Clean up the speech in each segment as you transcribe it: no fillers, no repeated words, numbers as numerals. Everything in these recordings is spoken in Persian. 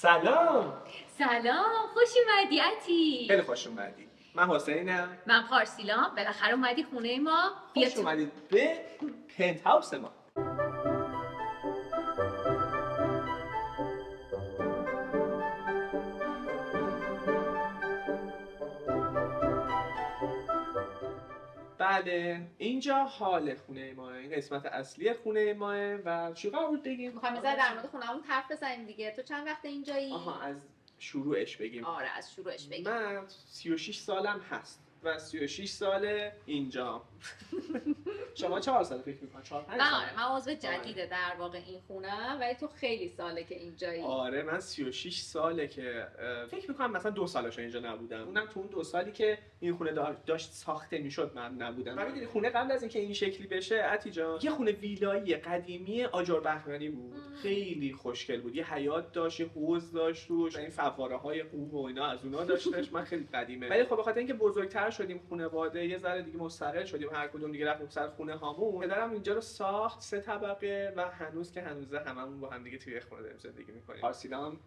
سلام. سلام، خوش اومدی عتی. خیلی خوش اومدی. من حسینم. من پارسیلام. بالاخره اومدی خونه ما. خوش اومدید به پنت هاوس ما. بله، اینجا حال خونه ماه، این قسمت اصلی خونه ماه و چی قرار بود بگیم؟ میخوایم بذار در مورد خونه‌مون حرف بزنیم دیگه. تو چند وقت اینجایی؟ آها، از شروعش بگیم. آره، از شروعش بگیم. من 36 سالم هست و 36 ساله اینجا. شما 4 سال فکر می‌کنم 4 5 سال. من عضو جدیده در واقع این خونه، ولی تو خیلی ساله که اینجایی. آره، من 36 ساله که فکر می‌کنم مثلا 2 سالش اینجا نبودم. اونم تو اون 2 سالی که این خونه داشت ساخته میشد من نبودم. من می‌دونی خونه قبل از اینکه این شکلی بشه عتی جان، یه خونه ویلایی قدیمی آجر بهمنی بود. خیلی خوشگل بود. یه حیاط داشت، یه حوض داشت توش، این فواره‌های خوب و اینا از اونها داشتش. من خیلی قدیمه. ولی خب به خاطر اینکه بزرگتر شدیم، خانواده یه ذره دیگه مستقل شدیم، هر کدوم دیگه رفتیم سر خونه هامون. پدرم اینجا رو ساخت 3 طبقه و هنوز هممون با هم دیگه توی خونه داریم زندگی می‌کنیم. پارسیلام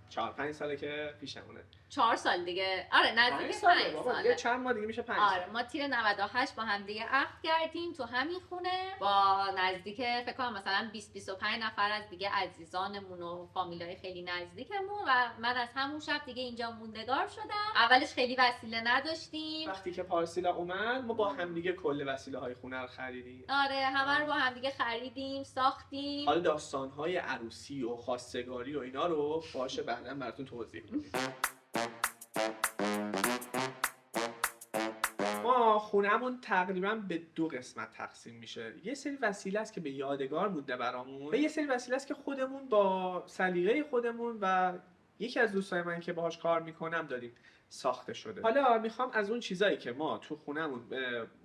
4 5 ساله که پیشمونه. 4 سال دیگه. آره، نزدیک 5 ساله. یه چند ماه دیگه میشه 5 سال. آره، ما تیر 98 با هم دیگه عقد کردیم تو همین خونه با نزدیک فکر کنم مثلا 20 25 نفر از دیگه عزیزانمون و فامیلای خیلی نزدیکمون و من از همون شب دیگه اینجا موندگار شدم. اولش خیلی وسیله نداشتیم. وقتی که پارسیلا اومد ما با هم دیگه کل وسیله‌های خونه رو خریدیم. آره، همه رو با هم دیگه خریدیم، ساختیم. حالا داستان‌های عروسی و خواستگاری و اینا رو باشه بعداً براتون توضیح میدیم. ما خونه‌مون تقریباً به 2 قسمت تقسیم میشه. یه سری وسیله است که به یادگار مونده برامون و یه سری وسیله است که خودمون با سلیقه خودمون و یکی از دوستای من که باهاش کار میکنم داریم ساخته شده. حالا میخوام از اون چیزایی که ما تو خونمون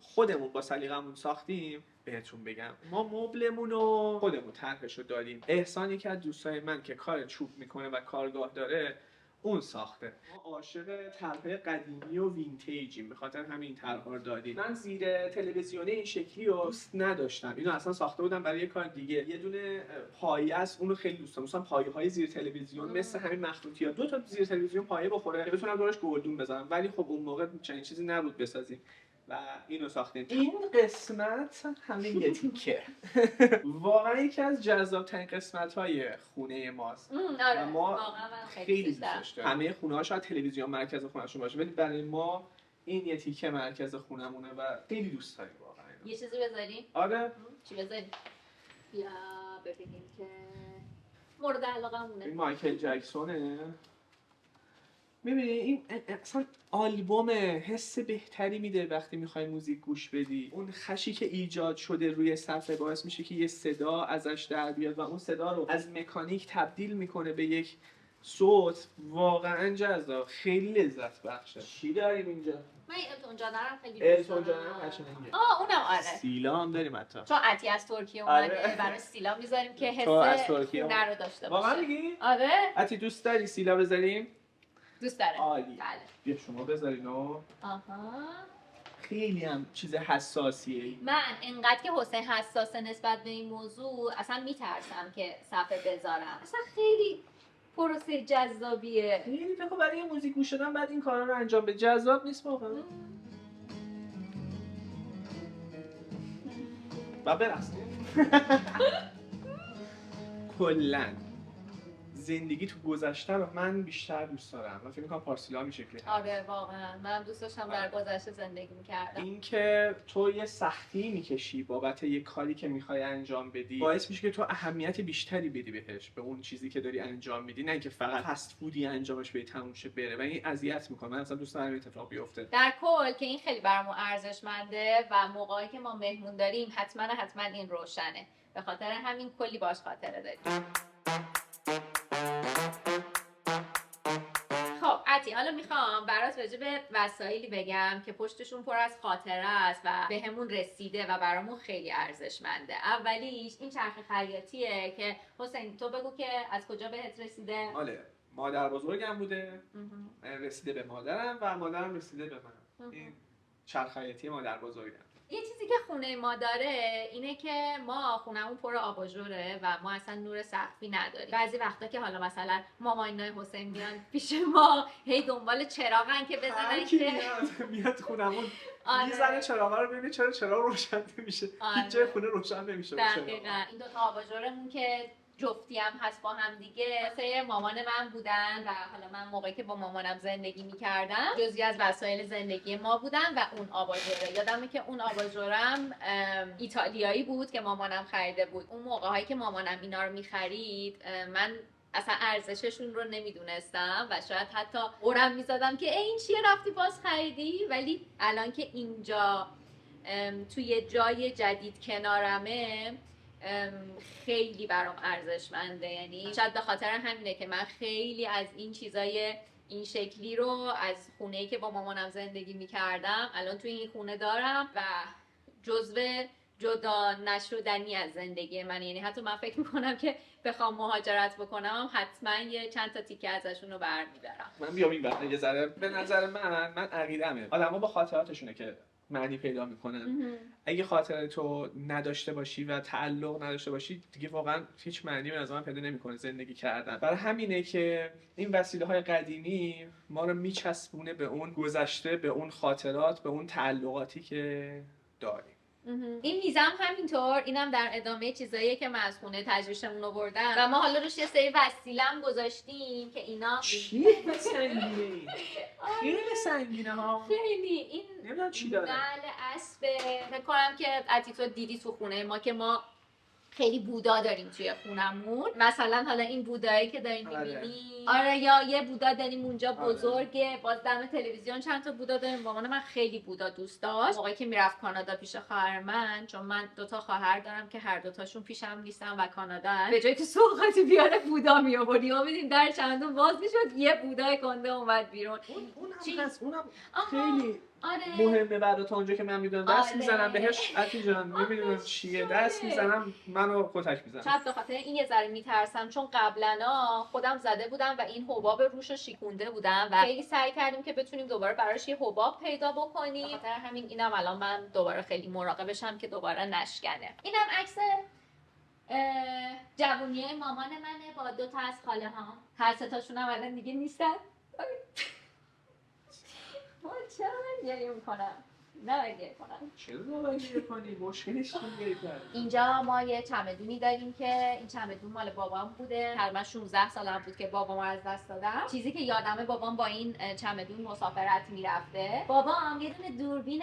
خودمون با سلیقه‌مون ساختیم بهتون بگم. ما مبلمون رو خودمون طرحشو داریم. احسان یکی از دوستای من که کار چوب میکنه و کارگاه داره اون ساخته. ما عاشق طرح‌های قدیمی و وینتیجیم، به خاطر همین طرح‌ها رو دادیم. من زیر تلویزیون این شکلی رو دوست نداشتم. اینو اصلا ساخته بودم برای یه کار دیگه. یه دونه پایه است، اون رو خیلی دوست دارم. مثلا پایه‌های زیر تلویزیون مثل همین مخروطی‌ها 2 تا زیر تلویزیون پایه بخوره که بتونم دورش گلدون بزنم. ولی خب اون موقع چنین چیزی نبود بسازیم و اینو ساختیم. این قسمت همین یه تیکه واقعا یکی از جذاب‌ترین قسمت‌های خونه ماست. آره، و ما واقعا من خیلی دوستش دارم. همه خونه‌ها شاید تلویزیون مرکز خونه‌شون باشه ولی برای ما این یه تیکه مرکز خونمونه و خیلی دوست داریم واقعا. یه چیزی بذاریم؟ آره. چی بذاریم؟ بیا ببینیم که مورد علاقه‌مونه. این مایکل جکسونه. می‌بینی این اصلا آلبوم حس بهتری میده وقتی میخوای موزیک گوش بدی. اون خشی که ایجاد شده روی صفحه باعث میشه که یه صدا ازش در بیاد و اون صدا رو از مکانیک تبدیل میکنه به یک صوت. واقعا جذاب، خیلی لذت بخشه. چی داریم اینجا؟ من التون جانم خیلی التون جانم قشنگه. اونم آره. سیلا هم داریم حتی. چون عتی از ترکیه اومده آره. برای سیلا میذاریم که حس خونه رو داشته باشه. واقعا میگی؟ آره. عتی دوست داری سیلا بذاریم؟ دوست داره. عالی. بله. بیا شما بذارین. آها. خیلی هم چیز حساسیه. من انقدر که حسین حساسه نسبت به این موضوع اصلا میترسم که صفحه بذارم. اصلا خیلی پروسه جذابیه. خیلی فکر برای موزیک گوش دادن بعد این کارا رو انجام به جذاب نیست واقعا. با برقصیم. کلاً زندگی تو گذشته رو من بیشتر دوست دارم. من فکر می‌کنم پارسیلا هم شکلی هست. آره واقعا منم دوست داشتم در گذشته زندگی می‌کردم. اینکه تو یه سختی می‌کشی بابت یه کاری که می‌خوای انجام بدی باعث میشه که تو اهمیت بیشتری بدی بهش، به اون چیزی که داری انجام میدی، نه اینکه فقط فست فودی انجامش بدی تموم شه بره و این اذیت می‌کنه. من اصلا دوست ندارم اتفاق بیفته. در کل که این خیلی برامون ارزشمنده و موقعی که ما مهمون داریم حتما این روشنه. به خاطر همین کلی باش خاطره داریم. خب عتی، حالا میخوام برات راجع به وسایلی بگم که پشتشون پر از خاطره است و بهمون رسیده و برامون خیلی ارزشمنده. اولیش این چرخ خیاطیه که حسین تو بگو که از کجا بهت رسیده؟ آره، مادر بزرگم بوده، رسیده به مادرم و مادرم رسیده به من. این چرخ خیاطی مادر بزرگم. یه چیزی که خونه ما داره اینه که ما خونمون پر آباژوره و ما اصلا نور سقفی نداریم. بعضی وقتا که حالا مثلا مامانای حسین میان پیش ما هی دنبال چراغن که بزنن که میاد خونمون آره. میزنه چراغا رو ببینه چرا چراغ روشن نمیشه. آره. هیچ جای خونه روشن نمیشه. دقیقاً این دو تا آباژورمون که جفتی هم هست با هم دیگه واسه مامان من بودن و حالا من موقعی که با مامانم زندگی میکردم جزئی از وسایل زندگی ما بودن و اون آباژوره. یادمه که اون آباژورم ایتالیایی بود که مامانم خریده بود. اون موقع‌هایی که مامانم اینا رو میخرید من اصلا ارزششون رو نمیدونستم و شاید حتی قرم میزدم که این چیه رفتی باز خریدی. ولی الان که اینجا توی جای جدید کنارمه خیلی برام ارزشمنده. یعنی شاید به خاطر همینه که من خیلی از این چیزای این شکلی رو از خونه‌ای که با مامانم زندگی میکردم الان توی این خونه دارم و جزو جدا نشدنی از زندگی من. یعنی حتی من فکر میکنم که بخوام مهاجرت بکنم حتما یه چند تا تیکه ازشون رو برمی‌دارم. من بیام این وقت یه ذره به نظر من عقیدمه آدما با خاطراتشونه که معنی پیدا میکنن. اگه خاطره تو نداشته باشی و تعلق نداشته باشی دیگه واقعا هیچ معنی به نظر من پیدا نمیکنه زندگی کردن. برای همینه که این وسیله های قدیمی ما رو میچسبونه به اون گذشته، به اون خاطرات، به اون تعلقاتی که داریم. این میزم همینطور، اینم در ادامه چیزاییه که من از خونه تجربهشمون آوردم و ما حالا روش یه سری وسیله‌ام گذاشتیم که اینا خیلی سنگینه. خیلی سنگینه ها. خیلی این نمیدونم چی داره. بله اسبه. فکر کنم که تو دیدی تو خونه ما که ما خیلی بودا داریم توی خونمون. مثلا حالا این بودایی که دارین می‌بینی آره یا یه بودا داریم اونجا بزرگه. باز دم تلویزیون چند تا بودا داریم. مامان من خیلی بودا دوست داشت. موقعی که میرفت کانادا پیش خواهر من، چون من 2 تا خواهر دارم که هر 2 تاشون پیشم نیستن و کانادا، به جای که سوغاتی بیاره بودا می آوردیم و می‌دیدیم در چمدون باز میشد یه بودای گنده اومد بیرون. اونم خیلی مهمه برای تا اونجا که من میدونم. دست میزنم بهش عطی جان میبینیم چیه، دست میزنم منو کتک میزنم. شاید به خاطر این یه ذره میترسم چون قبلا خودم زده بودم و این حباب روشو شیکونده بودم و خیلی سعی کردیم که بتونیم دوباره براش یه حباب پیدا بکنیم. به خاطر همین اینم الان من دوباره خیلی مراقبشم که دوباره نشکنه. اینم عکس جوونیه مامان منه با 2 تا از خاله ها. هر 3 تاشون هم الان دیگه نیستن. چرا من گریه میکنم؟ نه گریه کنم. چرا گریه کنی؟ مشکلش چیه؟ اینجا ما یه چمدونی داریم که این چمدون مال بابام بوده. تقریبا 16 سالم بود که بابامو از دست دادم. چیزی که یادمه بابام با این چمدون مسافرت میرفته. بابام یه دونه دوربین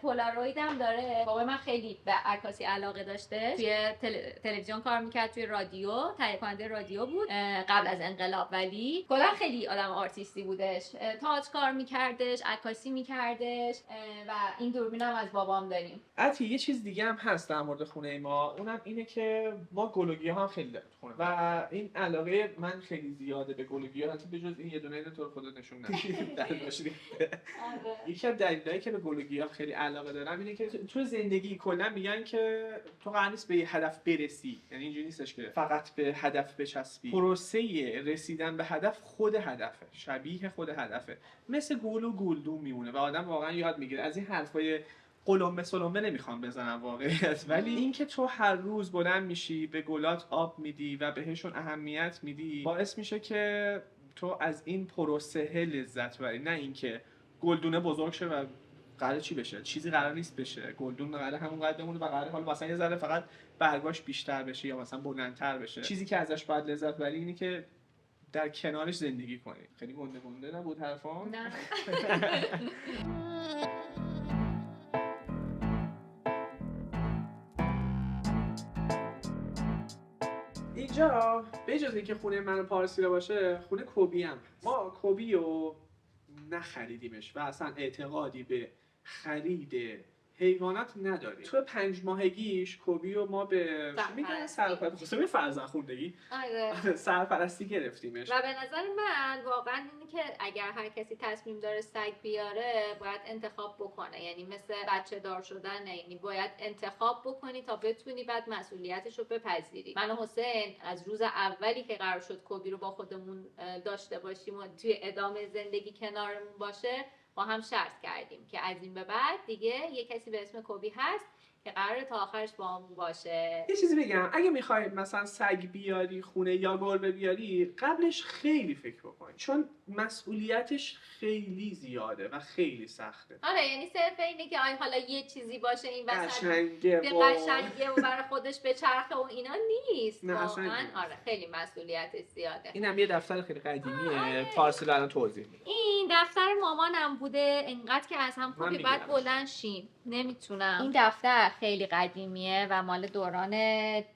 پولاروید هم داره. بابا من خیلی به عکاسی علاقه داشته. توی تلویزیون کار میکرد، توی رادیو، تهیه کننده رادیو بود قبل از انقلاب. ولی کلا خیلی آدم آرتیستی بودش. تئاتر کار میکردش، عکاسی میکردش و این دوربین هم از بابام داریم. عطی یه چیز دیگه هم هست در مورد خونه ما، اونم اینه که ما گلوگی‌ها هم خیلی داریم خونه و این علاقه من خیلی زیاده به گلوگی‌ها. البته بجز این یه دونه تو رو خدا نشون ندید. یکی از دلایلی که به گلوگی‌ها خیلی علاقه دارم اینه که تو زندگی کلا میگن که تو قرار نیست به یه هدف برسی. یعنی اینجوری نیستش که فقط به هدف بچسبی. پروسه رسیدن به هدف خود هدفه، شبیه خود هدفه. مثل گل و گلدون میمونه و آدم واقعا یاد میگیره. از این حرفای قلمبه سلمبه نمیخوام بزنم واقعیت، ولی اینکه تو هر روز بلند میشی به گلات آب میدی و بهشون اهمیت میدی باعث میشه که تو از این پروسه لذت ببری. نه اینکه گلدونه بزرگ شه و قراره چی بشه، چیزی قرار نیست بشه. گلدون قراره همون قد بمونه و قراره حالا مثلا یه ذره فقط برگاش بیشتر بشه یا مثلا بلندتر بشه. چیزی که ازش باید لذت ببری اینه که در کنارش زندگی کنی. خیلی گنده نبود حرفام؟ نه. اینجا به جز اینکه خونه من پارسیلا باشه، خونه کوبی هم هست. ما کوبی رو نخریدیمش و اصلا اعتقادی به خرید حیوانات نداریم. تو 5 ماهگیش کوبی رو ما به میگن فرزندخوندگی سرپرستی گرفتیمش. و به نظر من واقعا اینه که اگر هر کسی تصمیم داره سگ بیاره باید انتخاب بکنه. یعنی مثل بچه دار شدن، یعنی باید انتخاب بکنی تا بتونی بعد مسئولیتش رو بپذیری. من و حسین از روز اولی که قرار شد کوبی رو با خودمون داشته باشیم و توی ادامه زندگی کنارمون باشه با هم شرط کردیم که از این به بعد دیگه یه کسی به اسم کوبی هست که قراره تا آخرش با همون باشه. یه چیزی بگم، اگه میخوای مثلا سگ بیاری خونه یا گربه بیاری، قبلش خیلی فکر بکن، چون مسئولیتش خیلی زیاده و خیلی سخته. آره یعنی صرف اینه که حالا یه چیزی باشه این وسط قشنگه به قشنگه و برای خودش به چرخه و اینا نیست. نه، اصلا واقعا نیست. آره خیلی مسئولیتش زیاده. اینم یه دفتر خیلی قدیمیه، آره. پارسل الان توضیح میدم. این دفتر مامانم بوده، اینقدر که از هم خوبی بعد می‌گیرمش. بلند شیم نمیتونم. این دفتر خیلی قدیمیه و مال دوران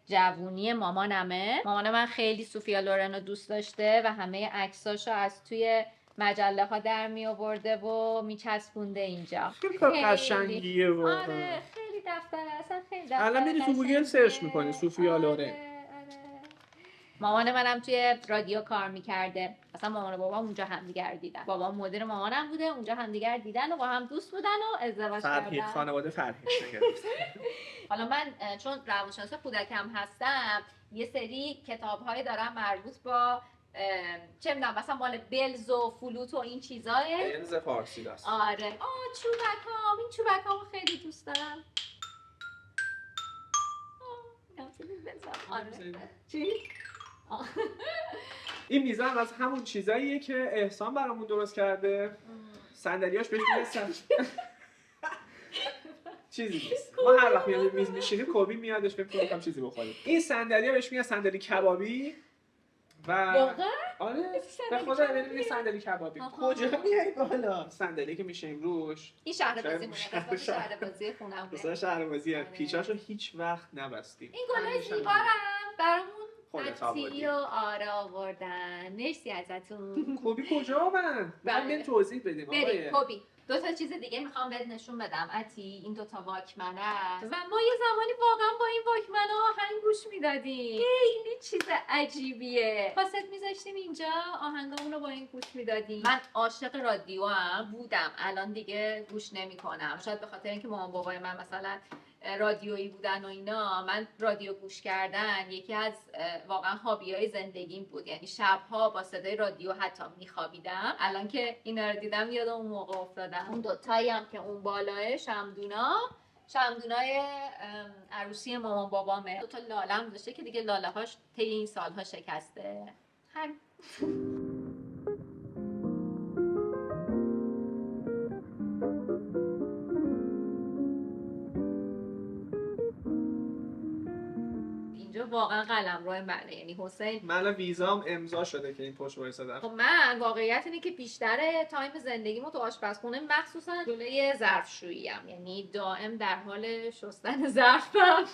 جوونی مامانمه. مامان من خیلی سوفیا لورن رو دوست داشته و همه عکساشو از توی مجله ها در می آورده و میچسبونده اینجا. خیلی کار قشنگیه واقعا. آره خیلی دفتر اصلا خیلی دفتر. الان میری تو گوگل سرچ میکنی سوفیا لورن. مامان منم توی رادیو کار میکرده. اصلا مامان و بابام اونجا همدیگر دیدن. بابام مدیر مامانم بوده، اونجا همدیگر دیدن و با هم دوست بودن و ازدواج کردن. خانواده فرهیخت گرفت. حالا من چون روانشناس کودکم هستم، یه سری کتاب‌های دارم مربوط با چه می‌دونم مثلا مال بلز و فلوت و این چیزاه. بلز فارسی دست. آره. چوبکام، این چوبکامو خیلی دوست دارم. آره. چی؟ این میزه هم از همون چیزاییه که احسان برامون درست کرده. صندلیاش بهش میرسن. چیزی نیست. ما هر وقت میاد میز میشینیم کوبی میادش بپرسیم چیزی بخوریم. این صندلی‌ها بهش میگن صندلی کبابی و واقعا؟ آره به خدا ببینیم صندلی کبابی. کجا میای بالا؟ صندلی که میشیم روش. این شهر بازی مونه، قسمت شهر بازی خونم بوده. مثلا شهر بازی پیچاشو هیچ وقت نبستیم. این گلای زیبارم برامون خودت عطی و آره آوردن. مرسی ازتون. کوبی کجا آمد؟ بله. من توضیح بدیم بریم کوبی. دو تا چیز دیگه میخوام بهت نشون بدم عطی. این دو تا واکمن است و ما یه زمانی واقعا با این واکمن ها آهنگ گوش میدادیم. خیلی چیز عجیبیه. کاست میذاشتیم اینجا آهنگامون رو با این گوش میدادیم. من عاشق رادیو هم بودم، الان دیگه گوش نمیکنم. شاید به خاطر اینکه مامان بابای من مثلا رادیویی بودن و اینا. من رادیو گوش کردن یکی از واقعا هابیای زندگیم بود، یعنی شبها با صدای رادیو حتی میخوابیدم. الان که اینا رو دیدم یادم اون موقع افتادم. اون دوتایی هم که اون بالاه شمدونای عروسی مامان بابامه. دوتا لالم داشته که دیگه لاله هاش طی این سالها شکسته. همین. واقعا قلمرو منه، یعنی حسین. من ویزام امضا شده که این پشت وایسادم. خب من واقعیت اینه که بیشتر تایم زندگیمو تو آشپزخونه مخصوصا جلوی ظرفشویی‌ام، یعنی دائم در حال شستن ظرفم.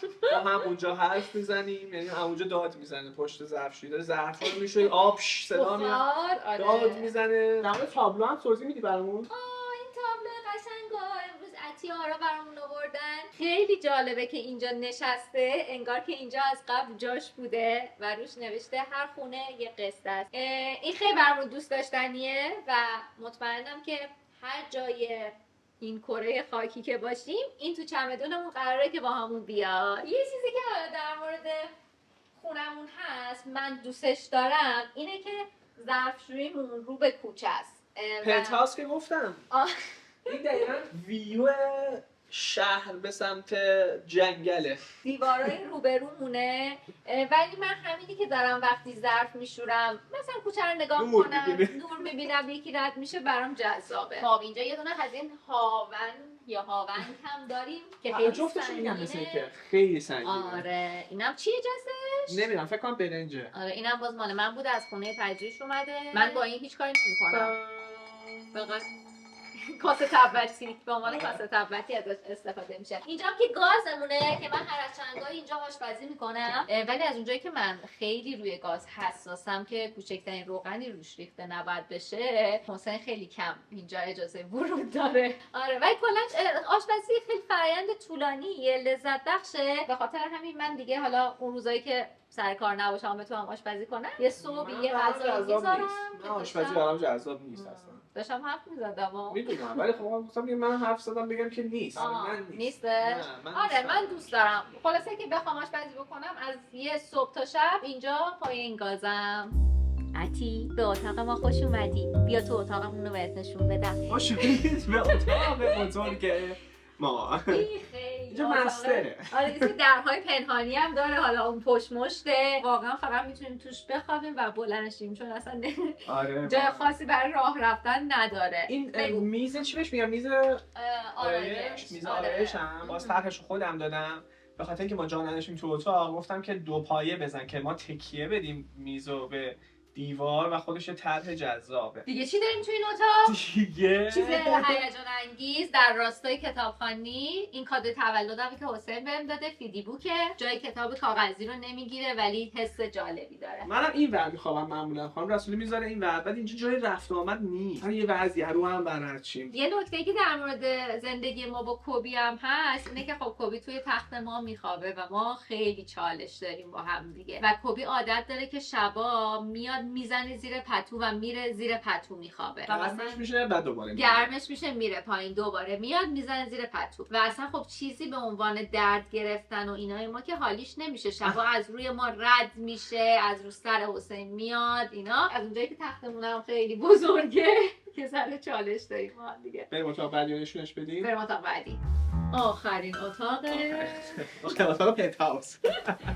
ما هم اونجا حرف میزنیم، یعنی همونجا داد میزنه پشت ظرفشویی، داره ظرفا رو میشوی آب صدا میاد، داد میزنه. در مورد تابلو هم توضیح میدی برامون؟ عطی‌ها برامون آوردن. خیلی جالبه که اینجا نشسته، انگار که اینجا از قبل جاش بوده و روش نوشته هر خونه یه قصه است. این خیلی برامون دوست داشتنیه و مطمئنم که هر جای این کره خاکی که باشیم این تو چمدونمون قراره که با همون بیاد. یه چیزی که در مورد خونمون هست من دوستش دارم اینه که ظرفشوییمون رو به کوچه است. پنت‌هاوس که گفتم. این دقیقا ویو شهر به سمت جنگله. دیوارای روبرومونه، ولی من همینی که دارم وقتی ظرف میشورم مثلا کوچه رو نگاه کنم نور میبینم یکی رد میشه برام جذابه. خب اینجا یه دونه از این هاون هم داریم که خیلی جفتش میگم مثل که خیلی سنگینه. آره اینم چیه جستش؟ نمیدونم فکر کنم برنجه. آره اینم باز مال من بوده، از خونه تجریش اومده. من با این هیچ کاری نمی‌کنم. فقط کاسه تبتی به عنوان کاسه تبتی ازش استفاده میشه. اینجا که گازمونه که من هر از چندگاهی اینجا آشپزی میکنم، ولی از اونجایی که من خیلی روی گاز حساسم که کوچکترین روغنی روش ریخته نباید بشه، حسین خیلی کم اینجا اجازه ورود داره. آره ولی کلا آشپزی خیلی فرآیند طولانیه، لذت بخشه. به خاطر همین من دیگه حالا اون روزایی که سر کار نباشم بتونم آشپزی کنم یه صبح یه غذا میذارم. من آشپزی برام جذاب نیست اصلا. داشتم حرف میزدم میدونم ولی خب من حرف زدم بگم که نیست. من نیست. آره من دوست دارم. خلاصه که بخوام آشپزی بکنم از یه صبح تا شب اینجا پای این گازم. عتی به اتاق ما خوش اومدی. بیا تو اتاقمون رو بهت نشون بدم. خوش اومدید به اتاق بزرگ ما. اینجا مستره. آره یه درهای پنهانی هم داره، حالا اون پشت مشته واقعا فقط میتونیم توش بخوابیم و بلند شیم چون اصلا آره جای خاصی برای راه رفتن نداره. این میز چی بهش میگم؟ میز آرایش. میز آرایش هم باز طرحش خودم دادم به خاطر اینکه ما جا نداشتیم تو اتاق. گفتم که 2 پایه بزن که ما تکیه بدیم میزو به دیوار و خودش طرح جذابه. دیگه چی داریم تو این اتاق؟ دیگه چیز هیجان انگیز در راستای کتابخوانی، این کادو تولدم که حسین بهم داده، فیدی بوکه، جای کتاب کاغذی رو نمیگیره ولی حس جالبی داره. منم این ور میخوام معمولا. خانم رسولی میذاره این ور، بعد اینجا جای رفت و آمد نیست. یه وضعی رو هم برچیم. یه نکته که در مورد زندگی ما با کوبی هم هست اینه که خب کوبی توی تخت ما میخوابه و ما خیلی چالش داریم با هم دیگه و کوبی عادت داره که شبا میاد میزنه زیر پتو و میره زیر پتو میخوابه. گرمش میشه بعد دوباره گرمش میشه میره پایین، دوباره میاد میزنه زیر پتو و اصلا خب چیزی به عنوان درد گرفتن و اینای ما که حالیش نمیشه. شبا از روی ما رد میشه، از رو سر حسین میاد اینا. از اونجایی که تختمون هم خیلی بزرگه که سر چالش داریم ما دیگه. بریم اتاق بعدی نشونش بدیم. بریم اتاق بعدی. آخرین اتاقه. اتاق پنت هاوس.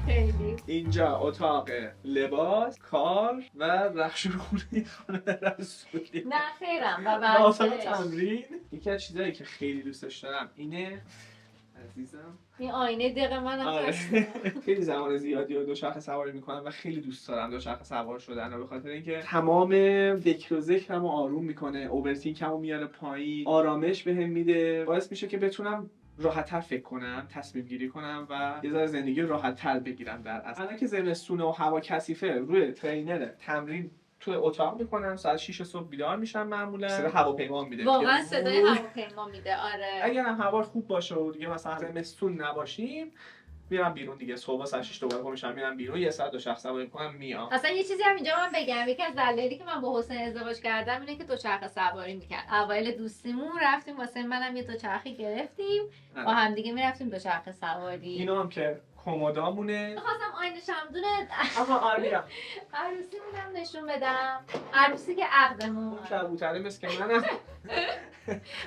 خیلی اینجا اتاق لباس، کار و رخش خونه خانم رسولی. نه خیرم و اتاق تمرین. یکی از چیزایی که خیلی دوستش دارم اینه عزیزم، این آینه دقیقه منم آره. هست. خیلی زمان زیادی رو دوچرخه سواری میکنم و خیلی دوست دارم دوچرخه سوار شدن و به خاطر اینکه تمام فکر و ذکرمو آروم میکنه، اوورتینکمو میاره پایین، آرامش بهم میده، باعث میشه که بتونم راحت‌تر فکر کنم، تصمیم گیری کنم و یه ذره زندگی راحت‌تر بگیرم. در اصل الان که زمستونه و هوا کثیفه، روی ترینر تمرین تو اتاق میکنم، ساعت 6 صبح بیدار میشم، معمولا صدای هواپیما میده. واقعا صدای هواپیما میده. آره اگر هم هوا خوب باشه و دیگه مثلا زمستون نباشیم میرم بیرون دیگه، صبح ساعت 6 دوباره میشم میرم بیرون، یه ساعت دو شخص سواری میکنم میام. اصلا یه چیزی هم اینجا من بگم، یکی از دلایلی که من با حسین ازدواج کردم اینه که دوچرخه سواری میکرد. اوایل دوستیمون رفتیم واسه منم یه دوچرخه گرفتیم با هم دیگه میرفتیم دوچرخه سواری. اینو هم که کمدامونه. می‌خواستم آینه شمدونه آها آرمیا عروسی میدم نشون بدم، عروسی که عقدمون اون کبوتره مثل که منم.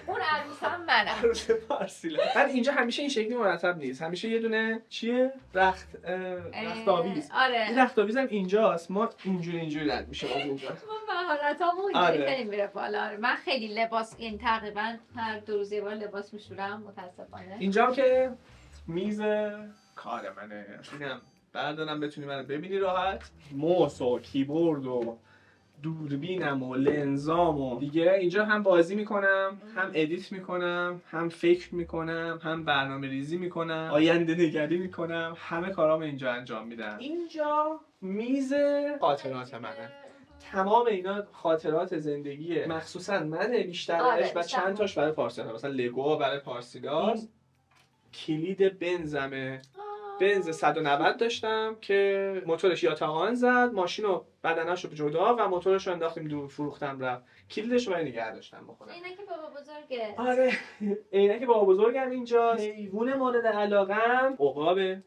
اون عروسم منم. عروس پارسیلا. بعد اینجا همیشه این شکلی مرتب نیست، همیشه یه دونه چیه رخت آویز. آره این رخت آویزم اینجاست، ما اینجوری رد میشه از اینجا. من مهارتامو اینجوری خیلی میره بالا. من خیلی لباس این تقریبا هر 2 روز یه بار لباس میشورم متاسفانه. اینجا که میز کار منه، اینم بردارم بتونی منو ببینی راحت. موس و کیبورد و دوربینم و لنزام و دیگه اینجا هم بازی میکنم، هم ادیت میکنم، هم فکر میکنم، هم برنامه ریزی میکنم، آینده نگری میکنم، همه کارامو اینجا انجام میدم. اینجا میز خاطرات منه. تمام اینا خاطرات زندگیه، مخصوصا منه بیشترش و چند تاش برای پارسیلا، مثلا لگو برای پارسیلا. کلید بنزمه، بنز 190 داشتم که موتورش یاتاهان زد، ماشینو بدنش رو جدا و موتورش رو انداختیم دور، فروختم رفت. کلیدش رو برای نگه داشتم بخونم. عینک بابا بزرگه. آره عینک بابا بزرگم اینجا. حیوان مورد علاقم عقابه.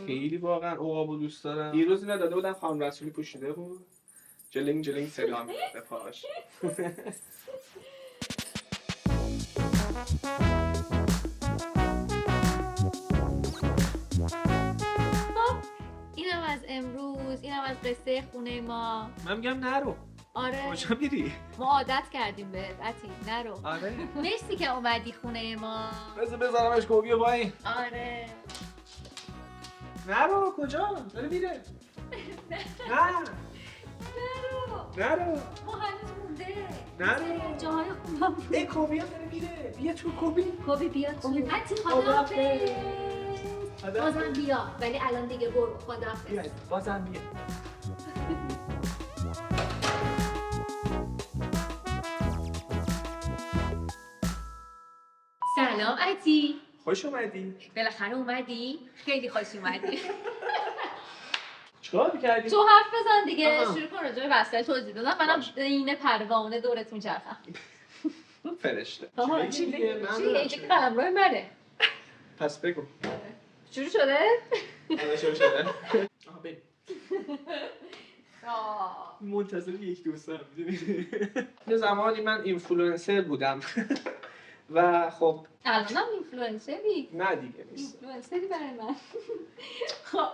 خیلی واقعا عقابو دوست دارم. دیروز اینا داده بودم خانم رسولی پوشیده بود، جلینگ جلینگ صدا می‌داد پاش. اینم از امروز، اینم از قصه خونه ما. من میگم نرو. آره کجا میری؟ ما عادت کردیم بهت عتی، نرو. آره مرسی که اومدی خونه ما. بذارمش کوبی و باین. آره نرو کجا؟ داره میره. نه نرو ما هنوز مونده. نرو جاهای خوبم. ای کوبی هم داره میره. بیا تو کوبی. کوبی بیا تو. کوبی. عتی خداحافظ. خدا. بازم بیا ولی الان دیگه برو. خداحافظ. بازم بیا. سلام عتی. خوش اومدی. بالاخره اومدی. خیلی خوش اومدی. چیکار می‌کردی؟ تو حرف بزن دیگه. آها. شروع کن راجع به وسایل توضیح دادن. منم این پروانه دورت میچرخم. فرشته. آها چی بگی؟ چی قلمرو منه. پس بگو. شروع شده؟ آره شروع شده. آها بگو. منتظر یک دوستم. یه زمانی من اینفلوئنسر بودم و خب الانم اینفلوئنسری؟ نه دیگه نیست. اینفلوئنسری برای من. خب